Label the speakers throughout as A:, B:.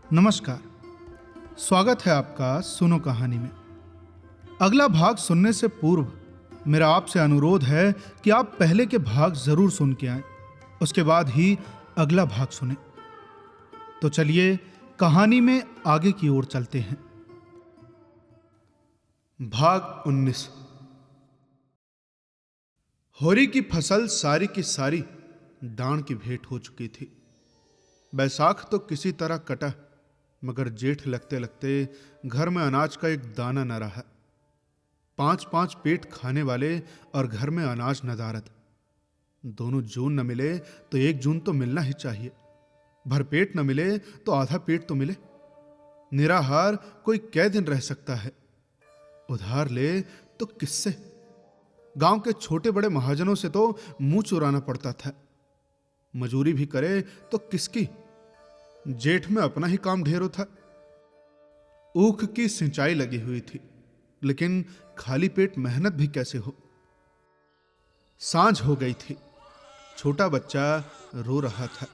A: नमस्कार। स्वागत है आपका सुनो कहानी में। अगला भाग सुनने से पूर्व मेरा आपसे अनुरोध है कि आप पहले के भाग जरूर सुन के आएं, उसके बाद ही अगला भाग सुने। तो चलिए कहानी में आगे की ओर चलते हैं। भाग 19। होरी की फसल सारी की सारी डांड की भेंट हो चुकी थी। बैसाख तो किसी तरह कटा, मगर जेठ लगते लगते घर में अनाज का एक दाना न रहा। 5-5 पेट खाने वाले और घर में अनाज नदारद। दोनों जून न मिले तो 1 जून तो मिलना ही चाहिए। भरपेट न मिले तो आधा पेट तो मिले। निराहार कोई कै दिन रह सकता है। उधार ले तो किससे? गांव के छोटे बड़े महाजनों से तो मुंह चुराना पड़ता था। मजूरी भी करे तो किसकी? जेठ में अपना ही काम ढेरों था। ऊख की सिंचाई लगी हुई थी, लेकिन खाली पेट मेहनत भी कैसे हो। सांझ हो गई थी। छोटा बच्चा रो रहा था।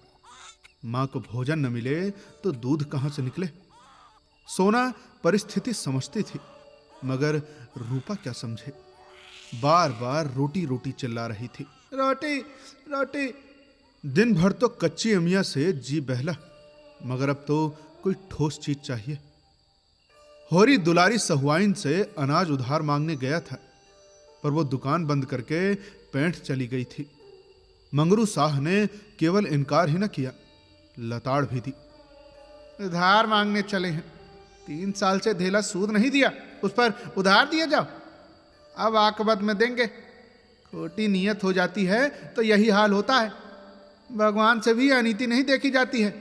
A: मां को भोजन न मिले तो दूध कहां से निकले। सोना परिस्थिति समझती थी, मगर रूपा क्या समझे। बार बार रोटी रोटी चिल्ला रही थी। रोटी रोटी। दिन भर तो कच्ची अमिया से जी बहला, मगर अब तो कोई ठोस चीज चाहिए। होरी दुलारी सहुआइन से अनाज उधार मांगने गया था, पर वो दुकान बंद करके पैंठ चली गई थी। मंगरू साह ने केवल इनकार ही न किया, लताड़ भी दी। उधार मांगने चले हैं, 3 साल से धेला सूद नहीं दिया, उस पर उधार दिया जाओ। अब आकबत में देंगे। खोटी नीयत हो जाती है तो यही हाल होता है। भगवान से भी अनीति नहीं देखी जाती है।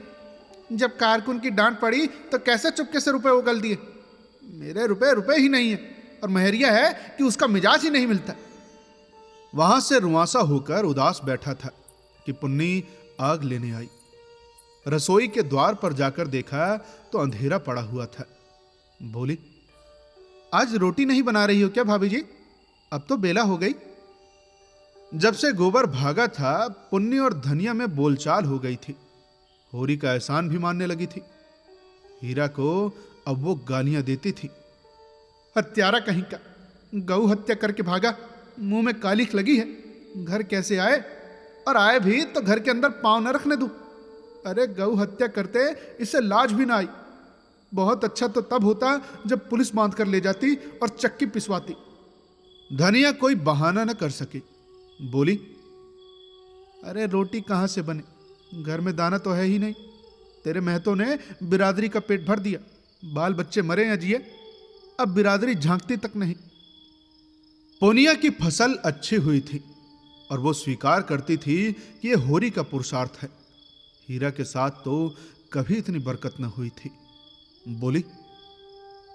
A: जब कारकुन की डांट पड़ी तो कैसे चुपके से रुपए उगल दिए। मेरे रुपए ही नहीं है, और महरिया है कि उसका मिजाज ही नहीं मिलता। वहां से रुआसा होकर उदास बैठा था कि पुन्नी आग लेने आई। रसोई के द्वार पर जाकर देखा तो अंधेरा पड़ा हुआ था। बोली, आज रोटी नहीं बना रही हो क्या भाभी जी? अब तो बेला हो गई। जब से गोबर भागा था, पुन्नी और धनिया में बोलचाल हो गई थी। होरी का एहसान भी मानने लगी थी। हीरा को अब वो गालियां देती थी। हत्यारा कहीं का, गौ हत्या करके भागा, मुंह में कालिख लगी है। घर कैसे आए? और आए भी तो घर के अंदर पांव न रखने दूं। अरे गौ हत्या करते इससे लाज भी ना आई। बहुत अच्छा तो तब होता जब पुलिस बांध कर ले जाती और चक्की पिसवाती। धनिया कोई बहाना न कर सकी। बोली, अरे रोटी कहां से बने? घर में दाना तो है ही नहीं। तेरे महतो ने बिरादरी का पेट भर दिया। बाल बच्चे मरे या जिए, अब बिरादरी झांकती तक नहीं। पोनिया की फसल अच्छी हुई थी और वो स्वीकार करती थी कि यह होरी का पुरुषार्थ है। हीरा के साथ तो कभी इतनी बरकत न हुई थी। बोली,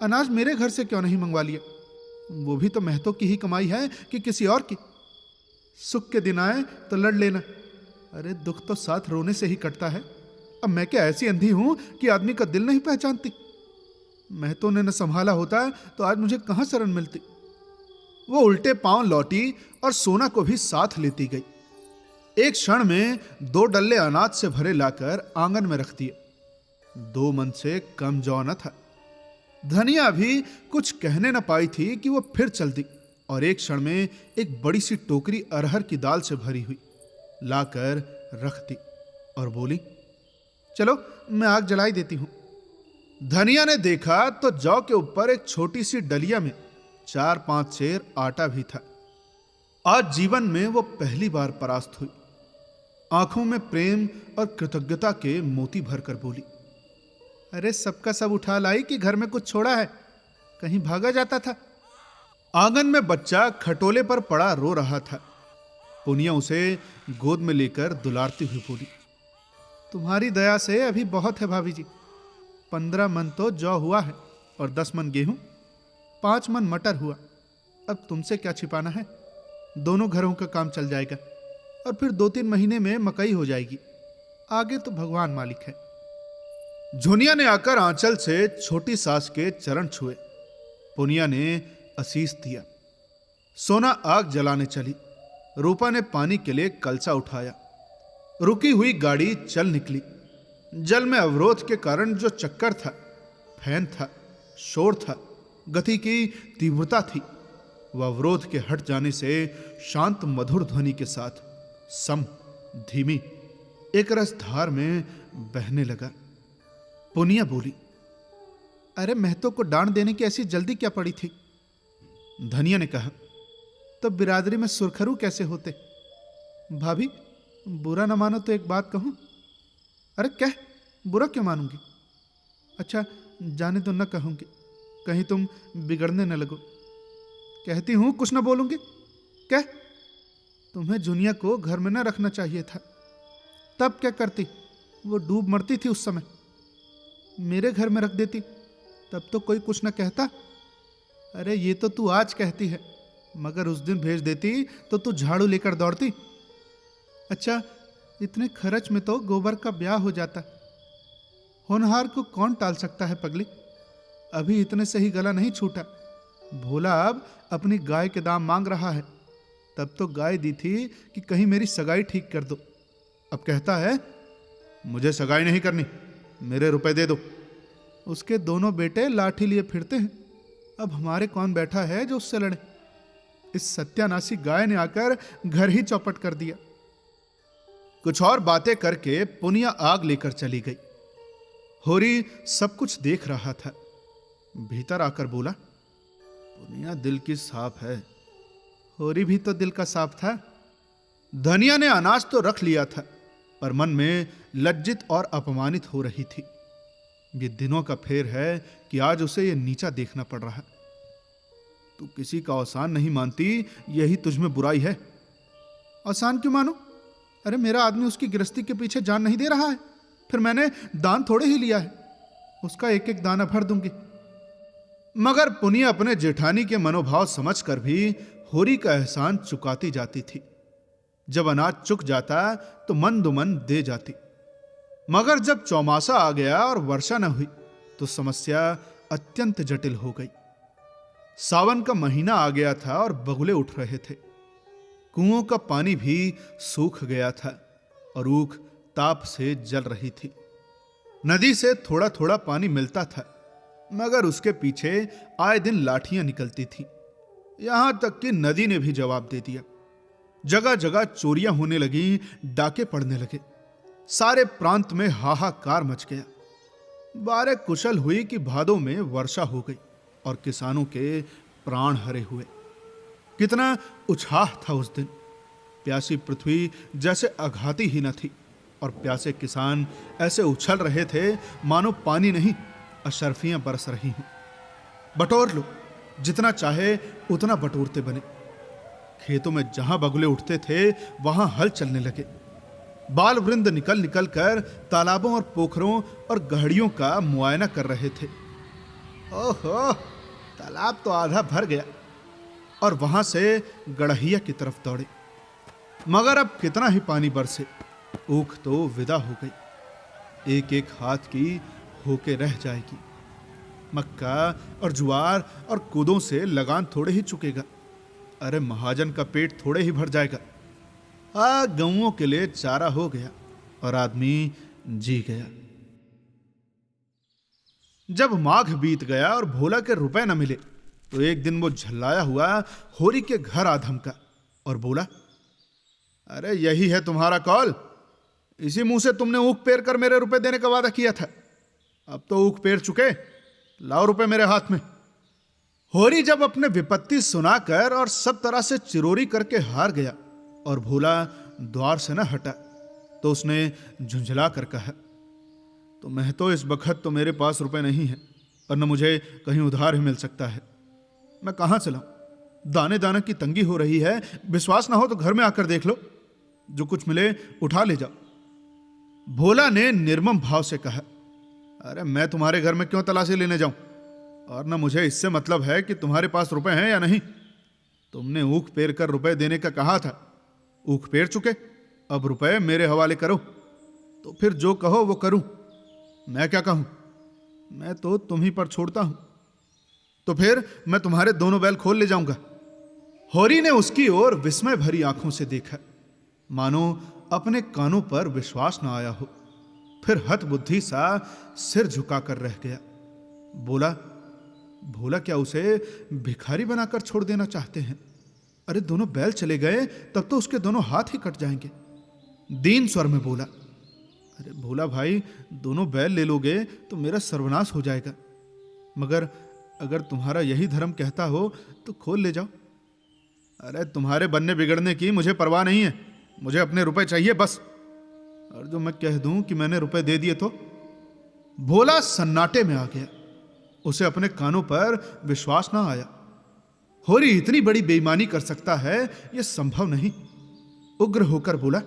A: अनाज मेरे घर से क्यों नहीं मंगवा लिया? वो भी तो महतो की ही कमाई है कि किसी और की? सुख के दिन आए तो लड़ लेना। अरे दुख तो साथ रोने से ही कटता है। अब मैं क्या ऐसी अंधी हूं कि आदमी का दिल नहीं पहचानती? महतो ने न संभाला होता तो आज मुझे कहां शरण मिलती। वो उल्टे पांव लौटी और सोना को भी साथ लेती गई। एक क्षण में 2 डल्ले अनाज से भरे लाकर आंगन में रख दिए। 2 मन से कम जौ न था। धनिया भी कुछ कहने न पाई थी कि वो फिर चल दी और एक क्षण में एक बड़ी सी टोकरी अरहर की दाल से भरी हुई लाकर रख दी और बोली, चलो मैं आग जलाई देती हूं। धनिया ने देखा तो जौ के ऊपर एक छोटी सी डलिया में 4-5 सेर आटा भी था। आज जीवन में वो पहली बार परास्त हुई। आंखों में प्रेम और कृतज्ञता के मोती भरकर बोली, अरे सबका सब उठा लाई कि घर में कुछ छोड़ा है? कहीं भागा जाता था? आंगन में बच्चा खटोले पर पड़ा रो रहा था। पुनिया उसे गोद में लेकर दुलारती हुई बोली, तुम्हारी दया से अभी बहुत है भाभी जी। 15 मन तो जौ हुआ है और 10 मन गेहूं, 5 मन मटर हुआ। अब तुमसे क्या छिपाना है? दोनों घरों का काम चल जाएगा और फिर 2-3 महीने में मकई हो जाएगी। आगे तो भगवान मालिक है। झुनिया ने आकर आंचल से छोटी सास के चरण छुए। पुनिया ने आशीष दिया। सोना आग जलाने चली। रूपा ने पानी के लिए कलसा उठाया। रुकी हुई गाड़ी चल निकली। जल में अवरोध के कारण जो चक्कर था, फैन था, शोर था, गति की तीव्रता थी, वह अवरोध के हट जाने से शांत मधुर ध्वनि के साथ सम, धीमी, एक रस धार में बहने लगा। पुनिया बोली, अरे महतो को डांट देने की ऐसी जल्दी क्या पड़ी थी? धनिया ने कहा, तो बिरादरी में सुरखरू कैसे होते? भाभी, बुरा ना मानो तो एक बात कहूं। अरे कह, बुरा क्यों मानूंगी? अच्छा जाने तो न कहूंगी, कहीं तुम बिगड़ने न लगो। कहती हूं कुछ न बोलूंगी। कह, तुम्हें जुनिया को घर में न रखना चाहिए था। तब क्या करती? वो डूब मरती थी उस समय। मेरे घर में रख देती, तब तो कोई कुछ न कहता। अरे ये तो तू आज कहती है, मगर उस दिन भेज देती तो तू झाड़ू लेकर दौड़ती। अच्छा, इतने खर्च में तो गोबर का ब्याह हो जाता। होनहार को कौन टाल सकता है पगली? अभी इतने से ही गला नहीं छूटा। भोला अब अपनी गाय के दाम मांग रहा है। तब तो गाय दी थी कि कहीं मेरी सगाई ठीक कर दो। अब कहता है मुझे सगाई नहीं करनी, मेरे रुपए दे दो। उसके दोनों बेटे लाठी लिए फिरते हैं। अब हमारे कौन बैठा है जो उससे लड़े? इस सत्यानाशी गाय ने आकर घर ही चौपट कर दिया। कुछ और बातें करके पुनिया आग लेकर चली गई। होरी सब कुछ देख रहा था। भीतर आकर बोला, पुनिया दिल की साफ है। होरी भी तो दिल का साफ था। धनिया ने अनाज तो रख लिया था, पर मन में लज्जित और अपमानित हो रही थी। ये दिनों का फेर है कि आज उसे ये नीचा देखना पड़ रहा। तू किसी का आसान नहीं मानती, यही तुझमें बुराई है। आसान क्यों मानो? अरे मेरा आदमी उसकी गृहस्थी के पीछे जान नहीं दे रहा है। फिर मैंने दान थोड़े ही लिया है, उसका एक एक दाना भर दूंगी। मगर पुनिया अपने जेठानी के मनोभाव समझकर भी होरी का एहसान चुकाती जाती थी। जब अनाज चुक जाता तो मंदुमन दे जाती। मगर जब चौमासा आ गया और वर्षा न हुई तो समस्या अत्यंत जटिल हो गई। सावन का महीना आ गया था और बगुले उठ रहे थे। कुओं का पानी भी सूख गया था और ऊख ताप से जल रही थी। नदी से थोड़ा थोड़ा पानी मिलता था, मगर उसके पीछे आए दिन लाठियां निकलती थी। यहां तक कि नदी ने भी जवाब दे दिया। जगह जगह चोरियां होने लगी, डाके पड़ने लगे। सारे प्रांत में हाहाकार मच गया। बारे कुशल हुई कि भादों में वर्षा हो गई और किसानों के प्राण हरे हुए। कितना उत्साह था उस दिन। प्यासी पृथ्वी जैसे अघाती ही न थी और प्यासे किसान ऐसे उछल रहे थे मानो पानी नहीं अशर्फियां बरस रही हों। बटोर लो, जितना चाहे उतना बटोरते बने। खेतों में जहां बगुले उठते थे वहां हल चलने लगे। बाल वृंद निकल निकल कर तालाबों और पोखरों और गहड़ियों का मुआयना कर रहे थे। ओहो, तालाब तो आधा भर गया और वहां से गड़हिया की तरफ दौड़े। मगर अब कितना ही पानी बरसे, ऊख तो विदा हो गई। एक एक हाथ की होके रह जाएगी। मक्का और ज्वार और कोदों से लगान थोड़े ही चुकेगा। अरे महाजन का पेट थोड़े ही भर जाएगा। गऊओं के लिए चारा हो गया और आदमी जी गया। जब माघ बीत गया और भोला के रुपए न मिले तो एक दिन वो झल्लाया हुआ होरी के घर आ धमका और बोला, अरे यही है तुम्हारा कौल? इसी मुंह से तुमने ऊख पेर कर मेरे रुपए देने का वादा किया था। अब तो ऊख पेर चुके, लाओ रुपए मेरे हाथ में। होरी जब अपने विपत्ति सुनाकर और सब तरह से चिरोरी करके हार गया और भोला द्वार से न हटा तो उसने झुंझला कर कहा, तो मैं तो इस बखत तो मेरे पास रुपए नहीं है, पर न मुझे कहीं उधार ही मिल सकता है। मैं कहां से लाऊं? दाने दाने की तंगी हो रही है। विश्वास ना हो तो घर में आकर देख लो, जो कुछ मिले उठा ले जाओ। भोला ने निर्मम भाव से कहा, अरे मैं तुम्हारे घर में क्यों तलाशी लेने जाऊं? और न मुझे इससे मतलब है कि तुम्हारे पास रुपए हैं या नहीं। तुमने ऊख पेर कर रुपए देने का कहा था, ऊख पेर चुके, अब रुपए मेरे हवाले करो। तो फिर जो कहो वो करूं, मैं क्या कहूं? मैं तो तुम ही पर छोड़ता हूं। तो फिर मैं तुम्हारे दोनों बैल खोल ले जाऊंगा। होरी ने उसकी ओर विस्मय भरी आंखों से देखा, मानो अपने कानों पर विश्वास न आया हो। फिर हतबुद्धि सा सिर झुकाकर रह गया। बोला, भोला क्या उसे भिखारी बनाकर छोड़ देना चाहते हैं? अरे दोनों बैल चले गए तब तो उसके दोनों हाथ ही कट जाएंगे। दीन स्वर में बोला, अरे भोला भाई, दोनों बैल ले लोगे तो मेरा सर्वनाश हो जाएगा, मगर अगर तुम्हारा यही धर्म कहता हो तो खोल ले जाओ। अरे तुम्हारे बनने बिगड़ने की मुझे परवाह नहीं है, मुझे अपने रुपए चाहिए बस। और जो मैं कह दूं कि मैंने रुपए दे दिए तो? भोला सन्नाटे में आ गया। उसे अपने कानों पर विश्वास ना आया। होरी इतनी बड़ी बेईमानी कर सकता है, यह संभव नहीं। उग्र होकर बोला,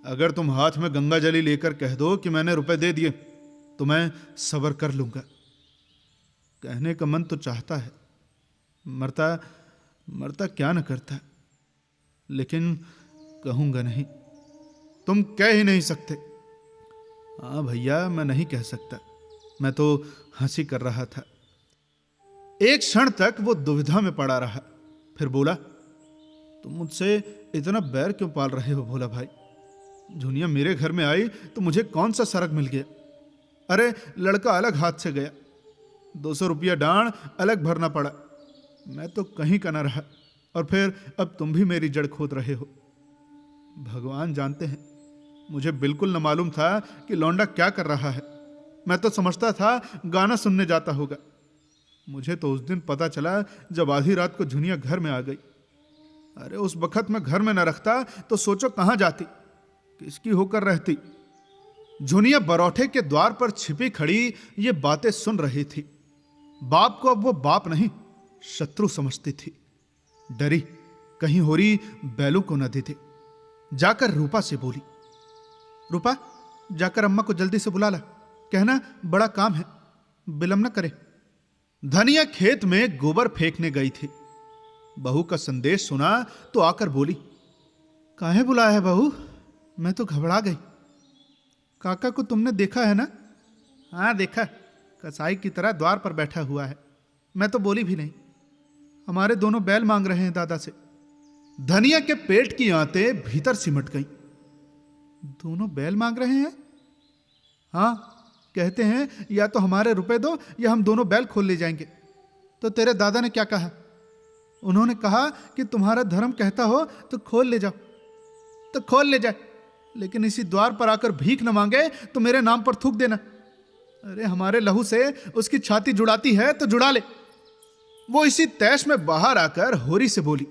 A: अगर तुम हाथ में गंगा जली लेकर कह दो कि मैंने रुपए दे दिए तो मैं सबर कर लूंगा। कहने का मन तो चाहता है, मरता मरता क्या न करता, लेकिन कहूंगा नहीं। तुम कह ही नहीं सकते। हाँ भैया, मैं नहीं कह सकता, मैं तो हंसी कर रहा था। एक क्षण तक वो दुविधा में पड़ा रहा, फिर बोला, तुम मुझसे इतना बैर क्यों पाल रहे हो भोला भाई? झुनिया मेरे घर में आई तो मुझे कौन सा सरग मिल गया? अरे लड़का अलग हाथ से गया, 200 रुपया डांड अलग भरना पड़ा, मैं तो कहीं का न रहा, और फिर अब तुम भी मेरी जड़ खोद रहे हो। भगवान जानते हैं, मुझे बिल्कुल न मालूम था कि लौंडा क्या कर रहा है। मैं तो समझता था गाना सुनने जाता होगा। मुझे तो उस दिन पता चला जब आधी रात को झुनिया घर में आ गई। अरे उस वक्त मैं घर में न रखता तो सोचो कहां जाती, किसकी होकर रहती। झुनिया बरौठे के द्वार पर छिपी खड़ी ये बातें सुन रही थी। बाप को अब वो बाप नहीं, शत्रु समझती थी। डरी कहीं होरी बैलों को न दे दे। जाकर रूपा से बोली, रूपा, जाकर अम्मा को जल्दी से बुला ला, कहना बड़ा काम है, विलंब न करे। धनिया खेत में गोबर फेंकने गई थी। बहू का संदेश सुना तो आकर बोली, काहे बुलाया है बहू? मैं तो घबरा गई। काका को तुमने देखा है ना? हाँ देखा, कसाई की तरह द्वार पर बैठा हुआ है। मैं तो बोली भी नहीं। हमारे दोनों बैल मांग रहे हैं दादा से। धनिया के पेट की आंतें भीतर सिमट गईं। दोनों बैल मांग रहे हैं? हाँ, कहते हैं या तो हमारे रुपए दो या हम दोनों बैल खोल ले जाएंगे। तो तेरे दादा ने क्या कहा? उन्होंने कहा कि तुम्हारा धर्म कहता हो तो खोल ले जाओ। तो खोल ले जाए, लेकिन इसी द्वार पर आकर भीख न मांगे तो मेरे नाम पर थूक देना। अरे हमारे लहू से उसकी छाती जुड़ाती है तो जुड़ा ले। वो इसी तैश में बाहर आकर होरी से बोली,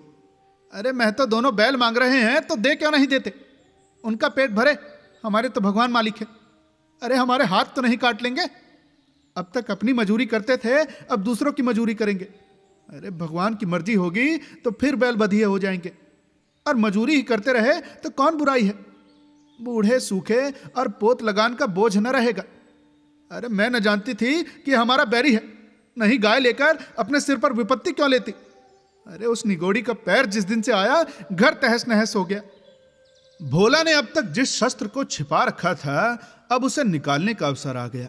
A: अरे मैं तो दोनों बैल मांग रहे हैं तो दे क्यों नहीं देते? उनका पेट भरे, हमारे तो भगवान मालिक है। अरे हमारे हाथ तो नहीं काट लेंगे? अब तक अपनी मजूरी करते थे, अब दूसरों की मजूरी करेंगे। अरे भगवान की मर्जी होगी तो फिर बैल बधिये हो जाएंगे, और मजूरी ही करते रहे तो कौन बुराई है। बूढ़े सूखे और पोत लगान का बोझ न रहेगा। अरे मैं न जानती थी कि हमारा बैरी है, नहीं गाय लेकर अपने सिर पर विपत्ति क्यों लेती। अरे उस निगोड़ी का पैर जिस दिन से आया, घर तहस नहस हो गया। भोला ने अब तक जिस शस्त्र को छिपा रखा था, अब उसे निकालने का अवसर आ गया।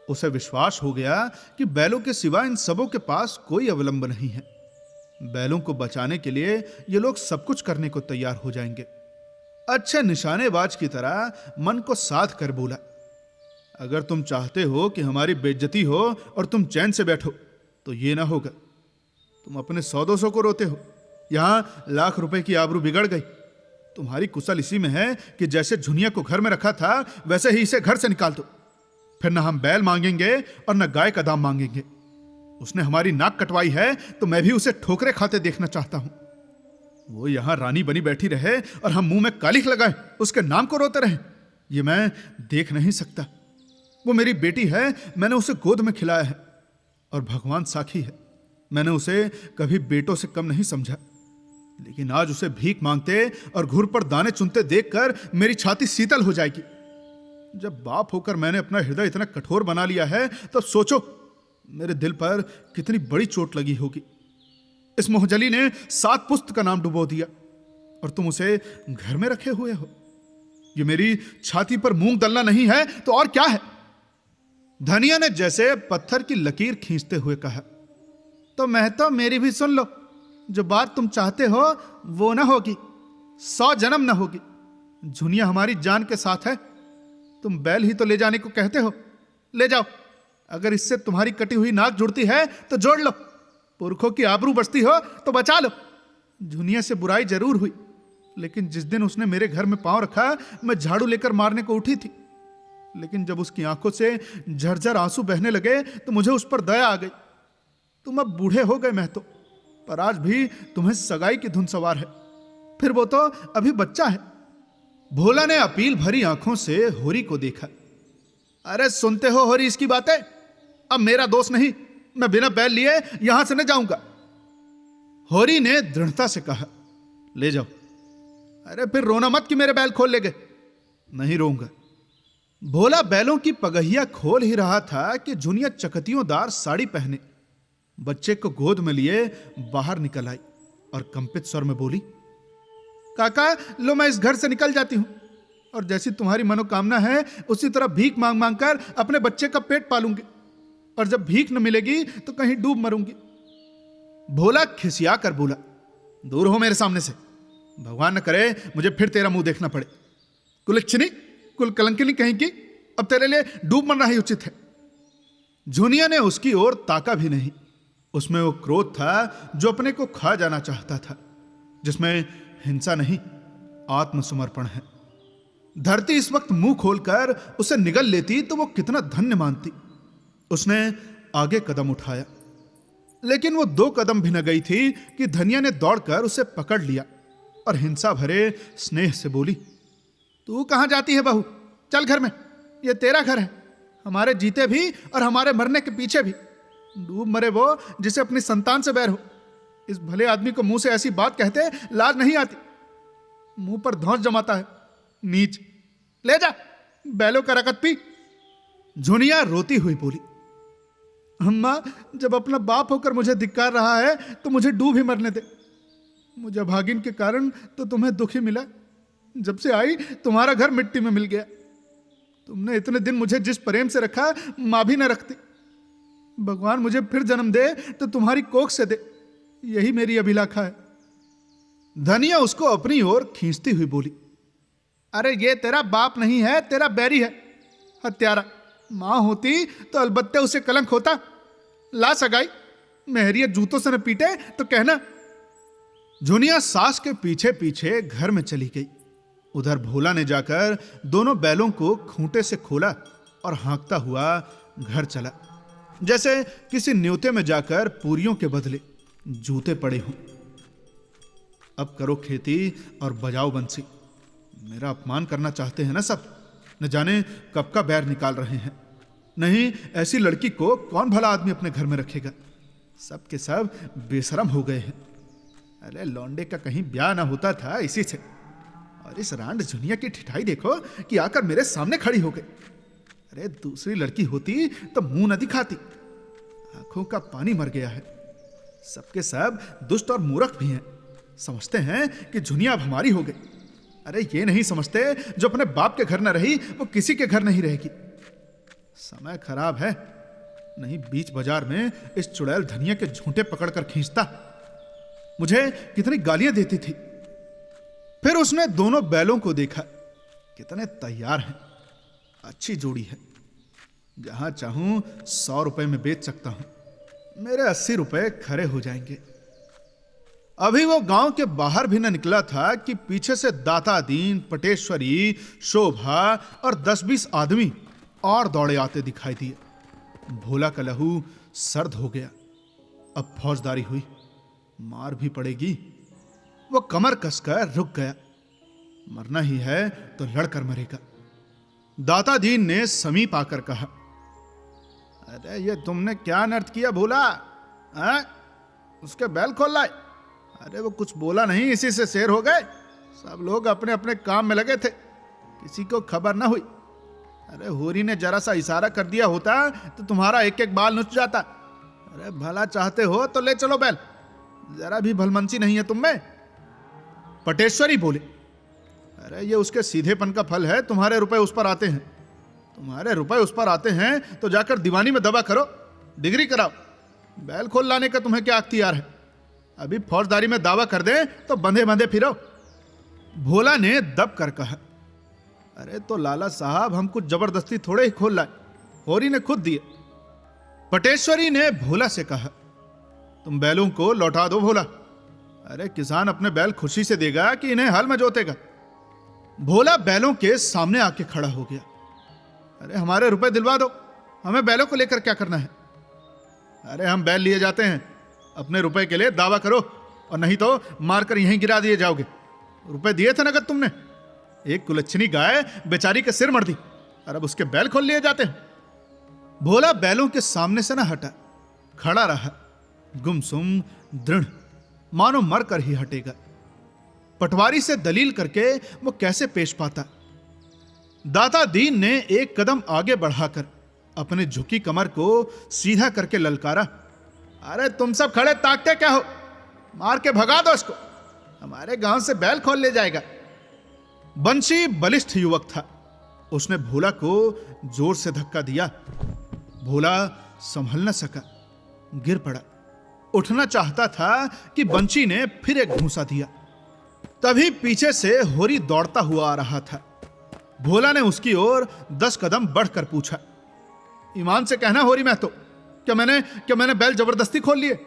A: उसे विश्वास हो गया कि बैलों के सिवा इन सबों के पास कोई अवलंब नहीं है। बैलों को बचाने के लिए ये लोग सब कुछ करने को तैयार हो जाएंगे। अच्छे निशानेबाज की तरह मन को साध कर बोला, अगर तुम चाहते हो कि हमारी बेइज्जती हो और तुम चैन से बैठो तो ये ना होगा। तुम अपने 100-200 को रोते हो, यहां लाख रुपए की आबरू बिगड़ गई। तुम्हारी कुशल इसी में है कि जैसे झुनिया को घर में रखा था वैसे ही इसे घर से निकाल दो। फिर न हम बैल मांगेंगे और न गाय का दाम मांगेंगे। उसने हमारी नाक कटवाई है तो मैं भी उसे ठोकरे खाते देखना चाहता हूं। वो यहां रानी बनी बैठी रहे और हम मुंह में कालिख लगाए उसके नाम को रोते रहे, ये मैं देख नहीं सकता। वो मेरी बेटी है, मैंने उसे गोद में खिलाया है, और भगवान साखी है, मैंने उसे कभी बेटों से कम नहीं समझा। लेकिन आज उसे भीख मांगते और घुर पर दाने चुनते देखकर मेरी छाती शीतल हो जाएगी। जब बाप होकर मैंने अपना हृदय इतना कठोर बना लिया है तो सोचो मेरे दिल पर कितनी बड़ी चोट लगी होगी। इस मोहजली ने 7 पुस्त का नाम डुबो दिया और तुम उसे घर में रखे हुए हो। ये मेरी छाती पर मूंग दलना नहीं है तो और क्या है? धनिया ने जैसे पत्थर की लकीर खींचते हुए कहा, तो महतो मेरी भी सुन लो, जो बात तुम चाहते हो वो ना होगी, 100 जन्म ना होगी। झुनिया हमारी जान के साथ है, तुम बैल ही तो ले जाने को कहते हो, ले जाओ। अगर इससे तुम्हारी कटी हुई नाक जुड़ती है तो जोड़ लो, पुरखों की आबरू बचती हो तो बचा लो। झुनिया से बुराई जरूर हुई, लेकिन जिस दिन उसने मेरे घर में पांव रखा मैं झाड़ू लेकर मारने को उठी थी, लेकिन जब उसकी आंखों से झरझर आंसू बहने लगे तो मुझे उस पर दया आ गई। तुम अब बूढ़े हो गए महतो, पर आज भी तुम्हें सगाई की धुन सवार है, फिर वो तो अभी बच्चा है। भोला ने अपील भरी आंखों से होरी को देखा। अरे सुनते हो होरी इसकी बातें? अब मेरा दोस्त नहीं, मैं बिना बैल लिए यहां से न जाऊंगा। होरी ने दृढ़ता से कहा, ले जाओ। अरे फिर रोना मत कि मेरे बैल खोल ले गए। नहीं रोऊंगा। भोला बैलों की पगहिया खोल ही रहा था कि झुनिया चकतियोंदार साड़ी पहने बच्चे को गोद में लिए बाहर निकल आई और कंपित स्वर में बोली, काका लो, मैं इस घर से निकल जाती हूं, और जैसी तुम्हारी मनोकामना है उसी तरह भीख मांग मांग कर अपने बच्चे का पेट पालूंगी, और जब भीख न मिलेगी तो कहीं डूब मरूंगी। भोला खिसिया कर बोला, दूर हो मेरे सामने से, भगवान न करे मुझे फिर तेरा मुंह देखना पड़े। कुलच्छनी, कुल कलंकिनी कहीं की, अब तेरे लिए डूब मरना ही उचित है। झुनिया ने उसकी ओर ताका भी नहीं। उसमें वो क्रोध था जो अपने को खा जाना चाहता था, जिसमें हिंसा नहीं आत्मसमर्पण है। धरती इस वक्त मुंह खोलकर उसे निगल लेती तो वो कितना धन्य मानती। उसने आगे कदम उठाया, लेकिन वो 2 कदम भी न गई थी कि धनिया ने दौड़कर उसे पकड़ लिया और हिंसा भरे स्नेह से बोली, तू कहां जाती है बहू? चल घर में, ये तेरा घर है, हमारे जीते भी और हमारे मरने के पीछे भी। डूब मरे वो जिसे अपनी संतान से बैर हो। इस भले आदमी को मुंह से ऐसी बात कहते लाज नहीं आती, मुंह पर धौंस जमाता है, नीच। ले जा, बैलों का रकत पी। झुनिया रोती हुई बोली, अम्मा जब अपना बाप होकर मुझे धिक्कार रहा है तो मुझे डूब ही मरने दे। मुझे भागिन के कारण तो तुम्हें दुख ही मिला, जब से आई तुम्हारा घर मिट्टी में मिल गया। तुमने इतने दिन मुझे जिस प्रेम से रखा मां भी न रखती। भगवान मुझे फिर जन्म दे तो तुम्हारी कोख से दे, यही मेरी अभिलाषा है। धनिया उसको अपनी ओर खींचती हुई बोली, अरे ये तेरा बाप नहीं है, तेरा बैरी है, हत्यारा। मां होती तो अलबत्ते उसे कलंक होता। ला सगाई, मेहरिया जूतों से न पीटे तो कहना। झुनिया सास के पीछे पीछे घर में चली गई। उधर भोला ने जाकर दोनों बैलों को खूंटे से खोला और हाँकता हुआ घर चला, जैसे किसी न्योते में जाकर पूरियों के बदले जूते पड़े हों। अब करो खेती और बजाओ बंसी। मेरा अपमान करना चाहते हैं ना सब, न जाने कब का बैर निकाल रहे हैं। नहीं, ऐसी लड़की को कौन भला आदमी अपने घर में रखेगा। सब के सब बेशरम हो गए हैं। अरे लौंडे का कहीं ब्याह ना होता था इसी से, और इस रांड झुनिया की ठिठाई देखो कि आकर मेरे सामने खड़ी हो गई। अरे दूसरी लड़की होती तो मुंह न दिखाती। आंखों का पानी मर गया है। सबके सब दुष्ट और मूर्ख भी हैं, समझते हैं कि झुनिया अब हमारी हो गई। अरे ये नहीं समझते जो अपने बाप के घर न रही वो किसी के घर नहीं रहेगी। समय खराब है, नहीं बीच बाजार में इस चुड़ैल धनिया के झूंटे पकड़कर खींचता। मुझे कितनी गालियां देती थी। फिर उसने दोनों बैलों को देखा, कितने तैयार हैं, अच्छी जोड़ी है। जहां चाहूं 100 रुपए में बेच सकता हूं, मेरे 80 रुपए खरे हो जाएंगे। अभी वो गांव के बाहर भी न निकला था कि पीछे से दाता दीन, पटेश्वरी, शोभा और 10-20 आदमी और दौड़े आते दिखाई दिए। भोला का लहू सर्द हो गया। अब फौजदारी हुई, मार भी पड़ेगी। वो कमर कसकर रुक गया। मरना ही है तो लड़कर मरेगा। दाता दीन ने समीप आकर कहा, अरे ये तुमने क्या अनर्थ किया भोला? उसके बैल खोल लाए। अरे वो कुछ बोला नहीं, इसी से शेर हो गए। सब लोग अपने अपने काम में लगे थे, किसी को खबर ना हुई। अरे होरी ने जरा सा इशारा कर दिया होता तो तुम्हारा एक एक बाल नुच जाता। अरे भला चाहते हो तो ले चलो बैल, जरा भी भलमनसी नहीं है तुम में। पटेश्वरी बोले, अरे ये उसके सीधेपन का फल है। तुम्हारे रुपए उस पर आते हैं, तुम्हारे रुपए उस पर आते हैं तो जाकर दीवानी में दबा करो, डिग्री कराओ। बैल खोल लाने का तुम्हें क्या अख्तियार है? अभी फौजदारी में दावा कर दे तो बंधे बंधे फिरो। भोला ने दब कर कहा, अरे तो लाला साहब, हम कुछ जबरदस्ती थोड़े ही खोल लाए, होरी ने खुद दिए। पटेश्वरी ने भोला से कहा, तुम बैलों को लौटा दो भोला। अरे किसान अपने बैल खुशी से देगा कि इन्हें हल में जोतेगा। भोला बैलों के सामने आके खड़ा हो गया। अरे हमारे रुपए दिलवा दो, हमें बैलों को लेकर क्या करना है? अरे हम बैल लिए जाते हैं, अपने रुपए के लिए दावा करो, और नहीं तो मारकर यहीं गिरा दिए जाओगे। रुपए दिए थे नगद तुमने, एक कुलच्छनी गाय बेचारी के सिर मर दी, और अब उसके बैल खोल लिए जाते हैं। भोला बैलों के सामने से न हटा, खड़ा रहा, गुमसुम दृढ़, मानो मर कर ही हटेगा। पटवारी से दलील करके वो कैसे पेश पाता। दाता दीन ने एक कदम आगे बढ़ाकर अपने झुकी कमर को सीधा करके ललकारा, अरे तुम सब खड़े ताकते क्या हो? मार के भगा दो इसको, हमारे गांव से बैल खोल ले जाएगा। बंशी बलिष्ठ युवक था, उसने भोला को जोर से धक्का दिया। भोला संभल न सका, गिर पड़ा। उठना चाहता था कि बंशी ने फिर एक घूंसा दिया। तभी पीछे से होरी दौड़ता हुआ आ रहा था। भोला ने उसकी ओर 10 कदम बढ़कर पूछा, ईमान से कहना होरी महतो, क्या मैंने बैल जबरदस्ती खोल लिए?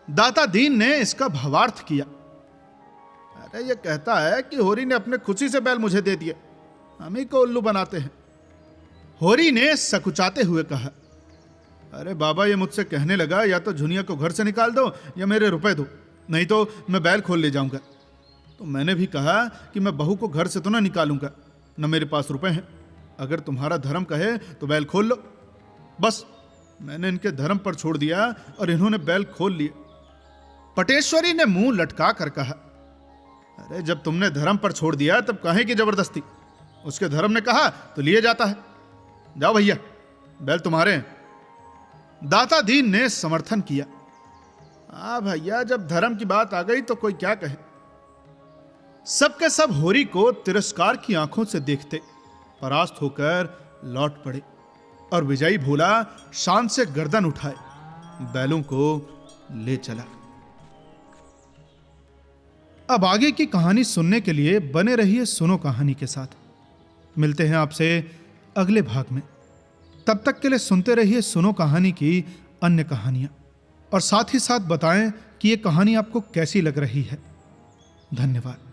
A: दाता दीन ने इसका भावार्थ किया। अरे ये कहता है कि होरी ने अपने खुशी से बैल मुझे दे दिए, हम ही को उल्लू बनाते हैं। होरी ने सकुचाते हुए कहा, अरे बाबा, ये मुझसे कहने लगा या तो झुनिया को घर से निकाल दो या मेरे रुपए दो, नहीं तो मैं बैल खोल ले जाऊंगा। तो मैंने भी कहा कि मैं बहू को घर से तो ना निकालूंगा, न मेरे पास रुपए हैं। अगर तुम्हारा धर्म कहे तो बैल खोल लो। बस मैंने इनके धर्म पर छोड़ दिया और इन्होंने बैल खोल लिए। पटेश्वरी ने मुंह लटका कर कहा, अरे जब तुमने धर्म पर छोड़ दिया तब काहे की जबरदस्ती? उसके धर्म ने कहा तो लिए जाता है। जाओ भैया, बैल तुम्हारे हैं। दाता दीन ने समर्थन किया। हाँ भैया, जब धर्म की बात आ गई तो कोई क्या कहे। सबके सब होरी को तिरस्कार की आंखों से देखते परास्त होकर लौट पड़े, और विजयी भोला शान से गर्दन उठाए बैलों को ले चला। अब आगे की कहानी सुनने के लिए बने रहिए सुनो कहानी के साथ। मिलते हैं आपसे अगले भाग में। तब तक के लिए सुनते रहिए सुनो कहानी की अन्य कहानियां, और साथ ही साथ बताएं कि ये कहानी आपको कैसी लग रही है। धन्यवाद।